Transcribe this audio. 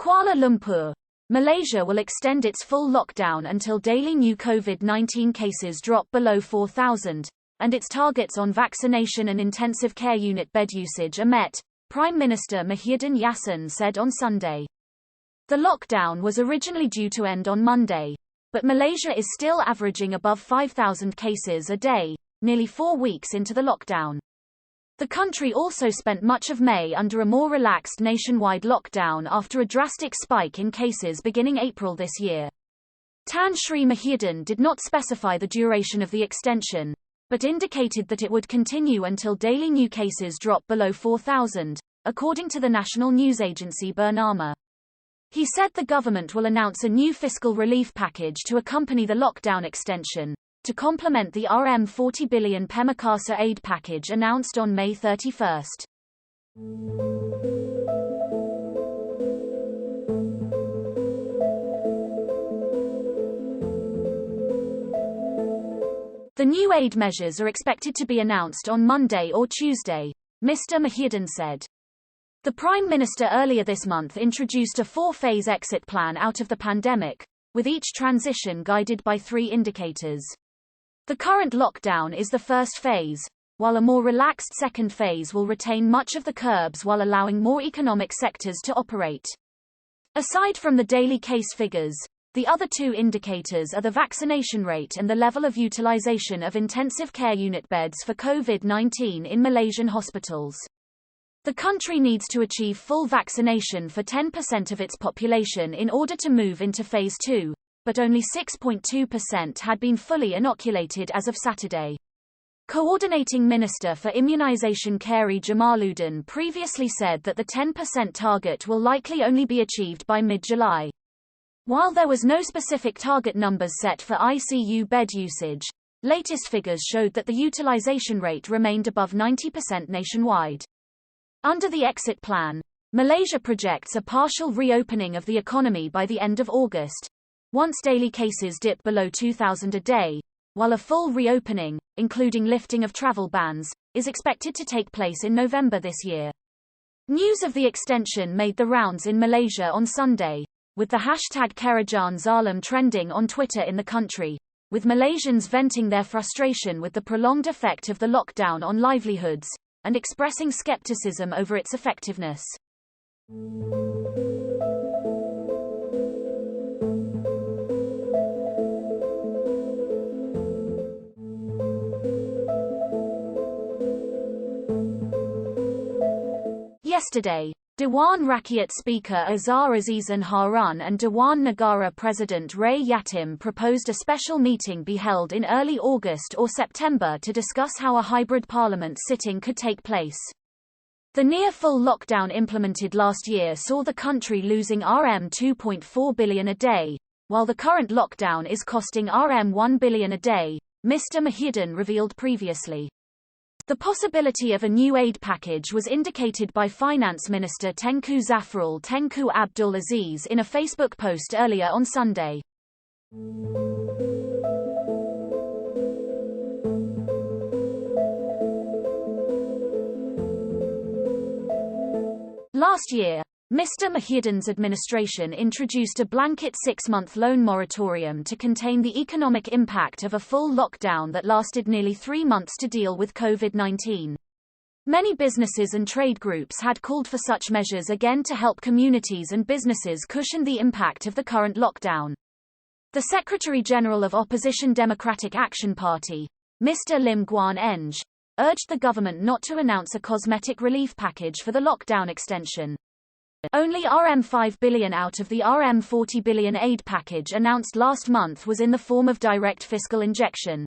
Kuala Lumpur, Malaysia will extend its full lockdown until daily new COVID-19 cases drop below 4,000, and its targets on vaccination and intensive care unit bed usage are met, Prime Minister Muhyiddin Yassin said on Sunday. The lockdown was originally due to end on Monday, but Malaysia is still averaging above 5,000 cases a day, nearly 4 weeks into the lockdown. The country also spent much of May under a more relaxed nationwide lockdown after a drastic spike in cases beginning April this year. Tan Sri Muhyiddin did not specify the duration of the extension, but indicated that it would continue until daily new cases drop below 4,000, according to the national news agency Bernama. He said the government will announce a new fiscal relief package to accompany the lockdown extension, to complement the RM40 billion Pemerkasa aid package announced on May 31. The new aid measures are expected to be announced on Monday or Tuesday, Mr. Muhyiddin said. The Prime Minister earlier this month introduced a 4-phase exit plan out of the pandemic, with each transition guided by 3 indicators. The current lockdown is the first phase, while a more relaxed second phase will retain much of the curbs while allowing more economic sectors to operate. Aside from the daily case figures, the other 2 indicators are the vaccination rate and the level of utilization of intensive care unit beds for COVID-19 in Malaysian hospitals. The country needs to achieve full vaccination for 10% of its population in order to move into phase 2. But only 6.2% had been fully inoculated as of Saturday. Coordinating Minister for Immunisation Khairi Jamaluddin previously said that the 10% target will likely only be achieved by mid-July. While there was no specific target numbers set for ICU bed usage, latest figures showed that the utilisation rate remained above 90% nationwide. Under the exit plan, Malaysia projects a partial reopening of the economy by the end of August, once daily cases dip below 2,000 a day, while a full reopening, including lifting of travel bans, is expected to take place in November this year. News of the extension made the rounds in Malaysia on Sunday, with the hashtag Kerajaan Zalim trending on Twitter in the country, with Malaysians venting their frustration with the prolonged effect of the lockdown on livelihoods, and expressing skepticism over its effectiveness. Yesterday, Dewan Rakyat Speaker Azhar Azizan Harun and Dewan Negara President Ray Yatim proposed a special meeting be held in early August or September to discuss how a hybrid parliament sitting could take place. The near-full lockdown implemented last year saw the country losing RM2.4 billion a day, while the current lockdown is costing RM1 billion a day, Mr. Muhyiddin revealed previously. The possibility of a new aid package was indicated by Finance Minister Tengku Zafrul Tengku Abdul Aziz in a Facebook post earlier on Sunday. Last year, Mr. Muhyiddin's administration introduced a blanket 6-month loan moratorium to contain the economic impact of a full lockdown that lasted nearly 3 months to deal with COVID-19. Many businesses and trade groups had called for such measures again to help communities and businesses cushion the impact of the current lockdown. The Secretary-General of Opposition Democratic Action Party, Mr. Lim Guan Eng, urged the government not to announce a cosmetic relief package for the lockdown extension. Only RM5 billion out of the RM40 billion aid package announced last month was in the form of direct fiscal injection,